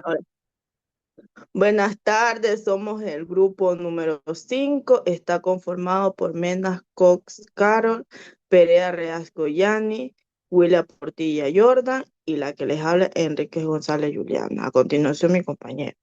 Ahora, buenas tardes, somos el grupo número 5. Está conformado por Mena Cox Carol, Perea Reas Goyani, William Portilla Jordan y la que les habla Enrique González Juliana. A continuación, mi compañero.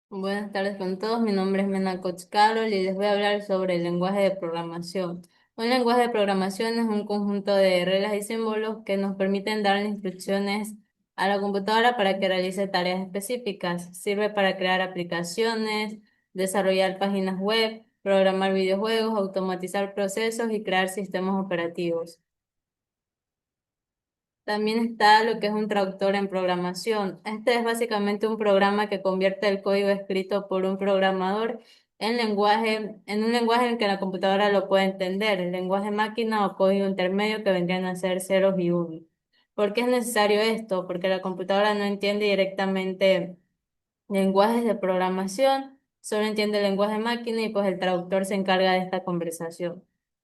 Buenas tardes con todos, mi nombre es Mena Koch Carol y les voy a hablar sobre el lenguaje de programación. Un lenguaje de programación es un conjunto de reglas y símbolos que nos permiten dar instrucciones a la computadora para que realice tareas específicas. Sirve para crear aplicaciones, desarrollar páginas web, programar videojuegos, automatizar procesos y crear sistemas operativos. También está lo que es un traductor en programación. Este es básicamente un programa que convierte el código escrito por un programador en un lenguaje en que la computadora lo puede entender, el lenguaje máquina o código intermedio que vendrían a ser ceros y unos. ¿Por qué es necesario esto? Porque la computadora no entiende directamente lenguajes de programación, solo entiende el lenguaje máquina y pues el traductor se encarga de esta conversación.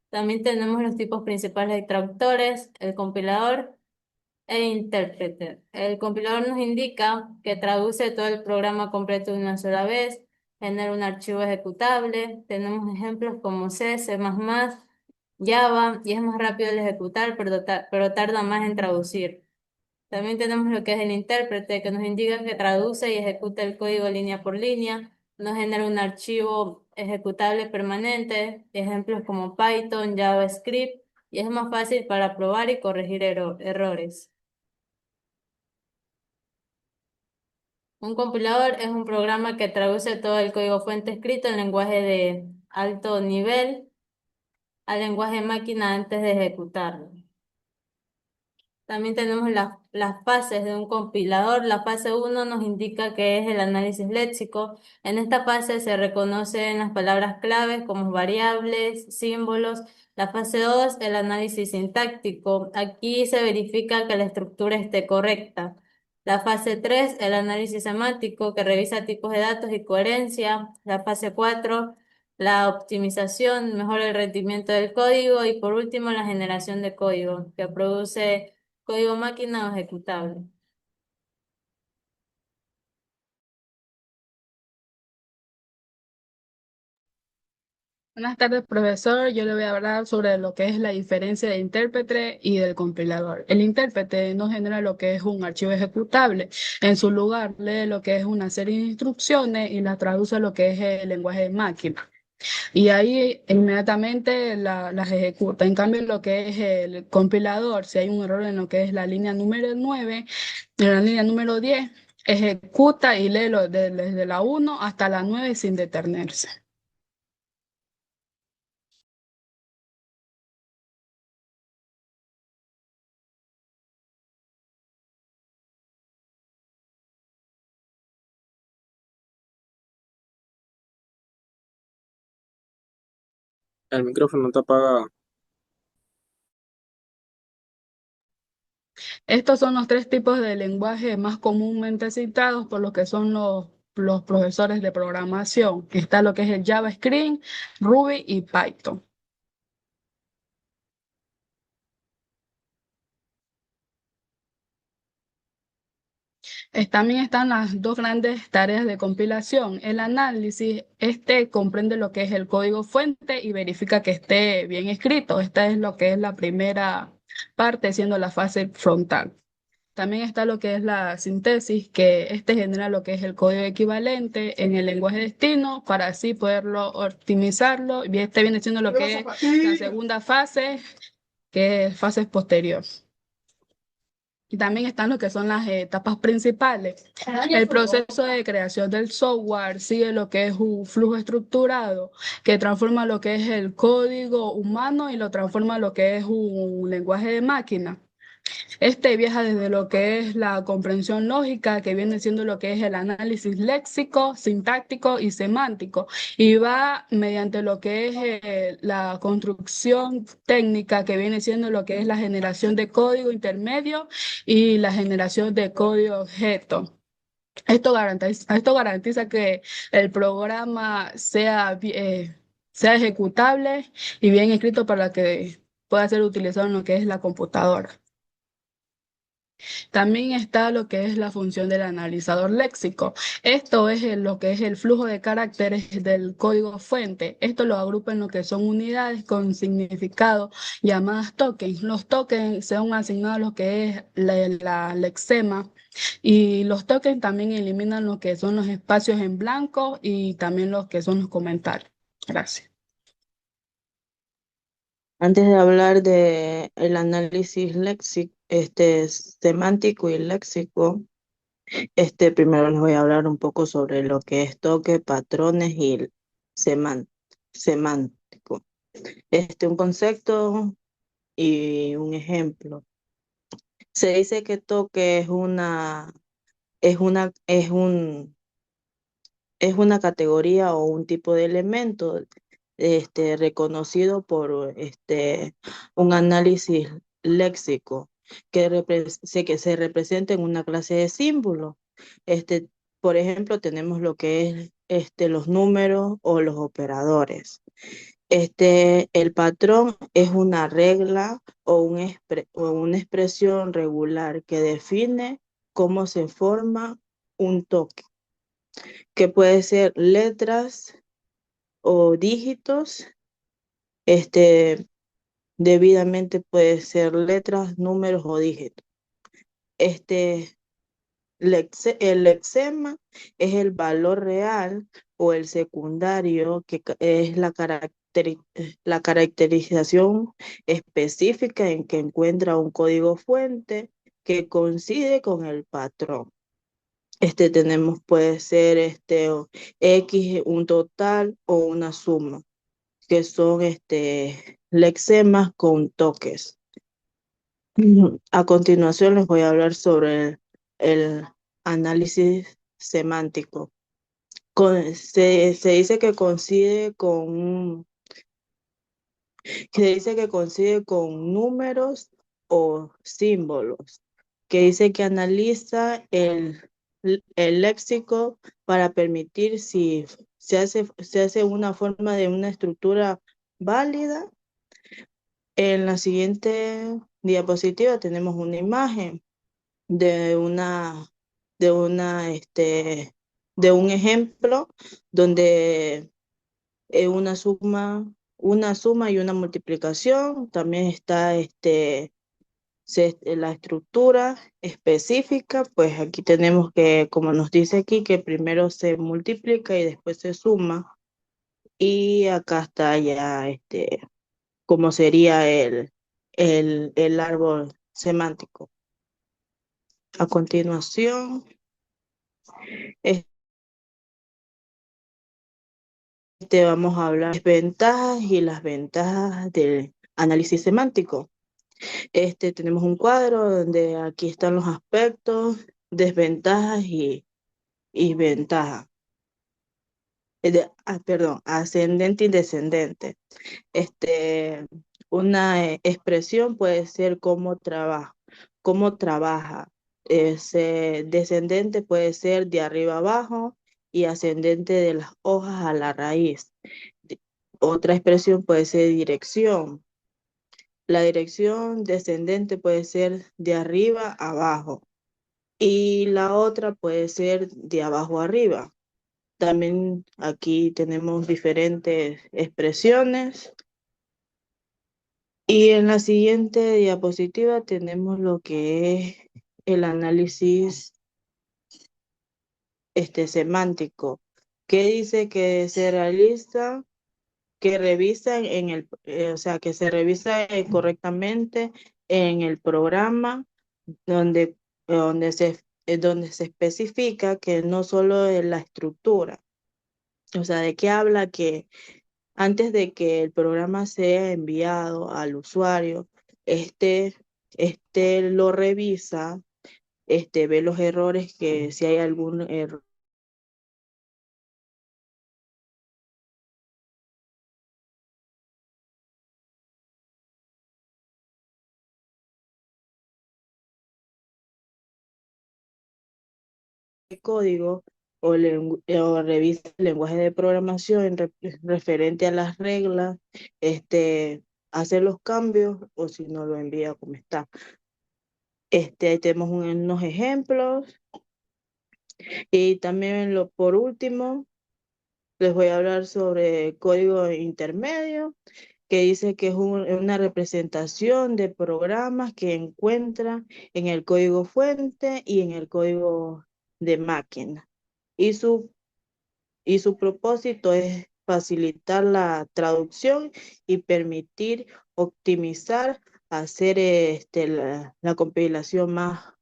También tenemos los tipos principales de traductores, el compilador e intérprete. El compilador nos indica que traduce todo el programa completo de una sola vez, genera un archivo ejecutable. Tenemos ejemplos como C, C++, Java, y es más rápido el ejecutar, pero tarda más en traducir. También tenemos lo que es el intérprete, que nos indica que traduce y ejecuta el código línea por línea, nos genera un archivo ejecutable permanente, ejemplos como Python, JavaScript, y es más fácil para probar y corregir errores. Un compilador es un programa que traduce todo el código fuente escrito en lenguaje de alto nivel al lenguaje máquina antes de ejecutarlo. También tenemos las fases de un compilador. La fase uno nos indica que es el análisis léxico. En esta fase se reconocen las palabras claves como variables, símbolos. La fase 2, el análisis sintáctico. Aquí se verifica que la estructura esté correcta. La fase 3, el análisis semántico, que revisa tipos de datos y coherencia. La fase 4, la optimización, mejora el rendimiento del código. Y por último, la generación de código, que produce código máquina o ejecutable. Buenas tardes, profesor. Yo le voy a hablar sobre lo que es la diferencia de intérprete y del compilador. El intérprete no genera lo que es un archivo ejecutable. En su lugar, lee lo que es una serie de instrucciones y las traduce a lo que es el lenguaje de máquina. Y ahí inmediatamente las ejecuta. En cambio, lo que es el compilador, si hay un error en lo que es la línea número 9, en la línea número 10, ejecuta y lee desde la 1 hasta la 9 sin detenerse. El micrófono está apagado. Estos son los tres tipos de lenguaje más comúnmente citados por lo que son los profesores de programación. Está lo que es el JavaScript, Ruby y Python. También están las dos grandes tareas de compilación. El análisis, este comprende lo que es el código fuente y verifica que esté bien escrito. Esta es lo que es la primera parte, siendo la fase frontal. También está lo que es la síntesis, que este genera lo que es el código equivalente en el lenguaje destino para así poderlo optimizarlo. Y este viene siendo lo que es la segunda fase, que es fase posterior. Y también están lo que son las etapas principales. El proceso de creación del software sigue lo que es un flujo estructurado que transforma lo que es el código humano y lo transforma a lo que es un lenguaje de máquina. Este viaja desde lo que es la comprensión lógica, que viene siendo lo que es el análisis léxico, sintáctico y semántico, y va mediante lo que es la construcción técnica, que viene siendo lo que es la generación de código intermedio y la generación de código objeto. Esto garantiza que el programa sea ejecutable y bien escrito para que pueda ser utilizado en lo que es la computadora. También está lo que es la función del analizador léxico. Esto es lo que es el flujo de caracteres del código fuente. Esto lo agrupa en lo que son unidades con significado llamadas tokens. Los tokens son asignados a lo que es la lexema y los tokens también eliminan lo que son los espacios en blanco y también los que son los comentarios. Gracias. Antes de hablar de el análisis léxico, semántico y léxico, primero les voy a hablar un poco sobre lo que es toque, patrones y el semántico. Un concepto y un ejemplo. Se dice que toque es una categoría o un tipo de elemento reconocido por un análisis léxico que se representa en una clase de símbolos. Este, por ejemplo, tenemos lo que es los números o los operadores. El patrón es una regla o una expresión regular que define cómo se forma un toque, que puede ser letras o dígitos, este, debidamente puede ser letras, números o dígitos. Este, el lexema es el valor real o el secundario, es la caracterización específica en que encuentra un código fuente que coincide con el patrón. Puede ser X, un total o una suma, que son lexemas con toques. A continuación les voy a hablar sobre el análisis semántico. Se dice que coincide con números o símbolos, que dice que analiza el léxico para permitir si se hace una forma de una estructura válida. En la siguiente diapositiva tenemos una imagen de una, de una, de un ejemplo donde una suma y una multiplicación. También está la estructura específica, pues aquí tenemos que, como nos dice aquí, que primero se multiplica y después se suma. Y acá está ya como sería el árbol semántico. A continuación, vamos a hablar de las ventajas y las ventajas del análisis semántico. Tenemos un cuadro donde aquí están los aspectos, desventajas y ventajas. Perdón, ascendente y descendente. Una expresión puede ser cómo trabaja. Descendente puede ser de arriba abajo y ascendente de las hojas a la raíz. Otra expresión puede ser dirección. La dirección descendente puede ser de arriba a abajo y la otra puede ser de abajo a arriba. También aquí tenemos diferentes expresiones. Y en la siguiente diapositiva tenemos lo que es el análisis semántico, que dice que se realiza, que revisa que se revisa correctamente en el programa donde, donde se especifica que no solo es la estructura, o sea, de qué habla que antes de que el programa sea enviado al usuario, lo revisa, ve los errores, que si hay algún error de código o revisa el lenguaje de programación referente a las reglas, hace los cambios o si no lo envía como está. Ahí tenemos unos ejemplos. Y también por último, les voy a hablar sobre código intermedio, que dice que es una representación de programas que encuentra en el código fuente y en el código de máquina. Y su propósito es facilitar la traducción y permitir optimizar, hacer la compilación más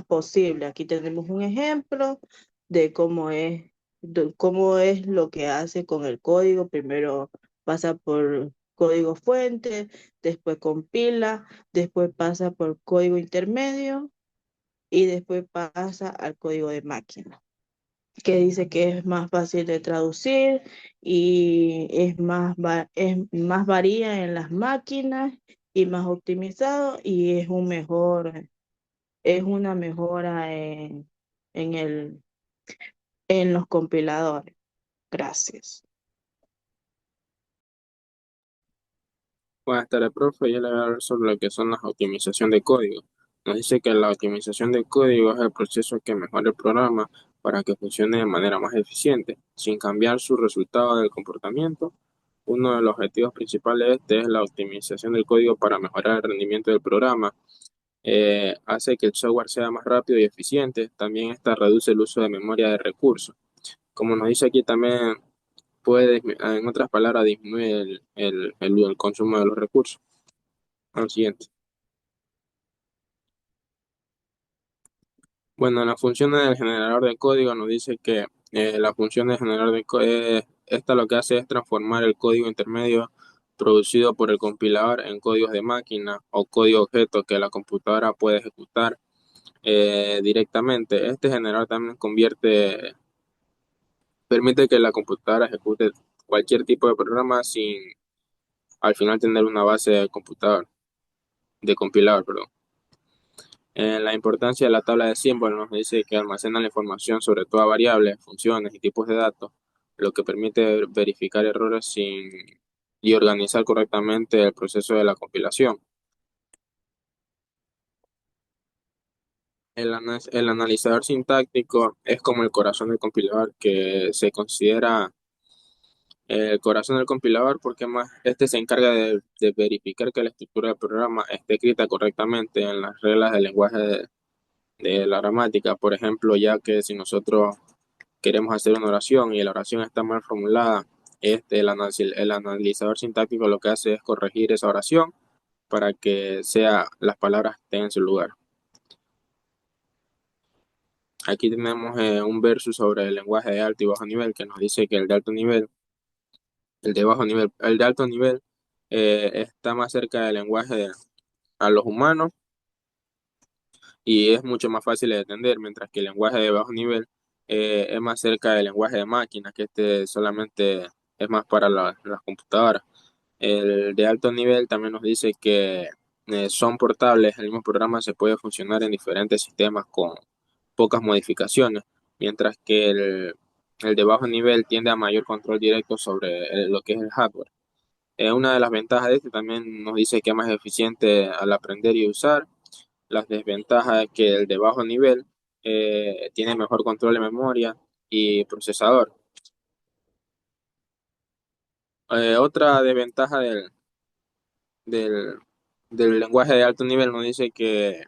posible. Aquí tenemos un ejemplo de cómo es lo que hace con el código. Primero pasa por código fuente, después compila, después pasa por código intermedio y después pasa al código de máquina, que dice que es más fácil de traducir y es más varía en las máquinas y más optimizado y es una mejora en los compiladores. Gracias. Buenas tardes, profe. Yo le voy a hablar sobre lo que son las optimización de código. Nos dice que la optimización de código es el proceso que mejora el programa para que funcione de manera más eficiente, sin cambiar su resultado del comportamiento. Uno de los objetivos principales de este es la optimización del código para mejorar el rendimiento del programa. Hace que el software sea más rápido y eficiente. También esta reduce el uso de memoria de recursos. Como nos dice aquí también puede, en otras palabras, disminuir el consumo de los recursos. Al siguiente. Bueno, las funciones del generador de código nos dice que la función del generador de código, esta lo que hace es transformar el código intermedio producido por el compilador en códigos de máquina o código objeto que la computadora puede ejecutar directamente. Este generador también permite que la computadora ejecute cualquier tipo de programa sin al final tener una base de compilador, perdón. La importancia de la tabla de símbolos nos dice que almacena la información sobre todas variables, funciones y tipos de datos, lo que permite verificar errores y organizar correctamente el proceso de la compilación. El analizador sintáctico es como el corazón del compilador, que se considera el corazón del compilador porque más este se encarga de verificar que la estructura del programa esté escrita correctamente en las reglas del lenguaje de la gramática. Por ejemplo, ya que si nosotros queremos hacer una oración y la oración está mal formulada, el analizador sintáctico lo que hace es corregir esa oración para que las palabras estén en su lugar. Aquí tenemos un verso sobre el lenguaje de alto y bajo nivel que nos dice que el de alto nivel, el de alto nivel está más cerca del lenguaje a los humanos y es mucho más fácil de entender, mientras que el lenguaje de bajo nivel es más cerca del lenguaje de máquinas, que este solamente es más para las computadoras. El de alto nivel también nos dice que son portables, el mismo programa se puede funcionar en diferentes sistemas con pocas modificaciones, mientras que el de bajo nivel tiende a mayor control directo sobre lo que es el hardware. Una de las ventajas de este también nos dice que es más eficiente al aprender y usar. Las desventajas es que el de bajo nivel tiene mejor control de memoria y procesador. Otra desventaja del, del lenguaje de alto nivel nos dice que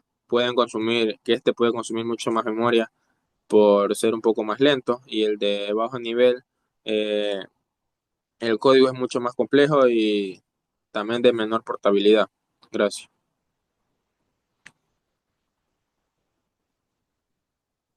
este puede consumir mucho más memoria por ser un poco más lento y el de bajo nivel, eh, el código es mucho más complejo y también de menor portabilidad. Gracias.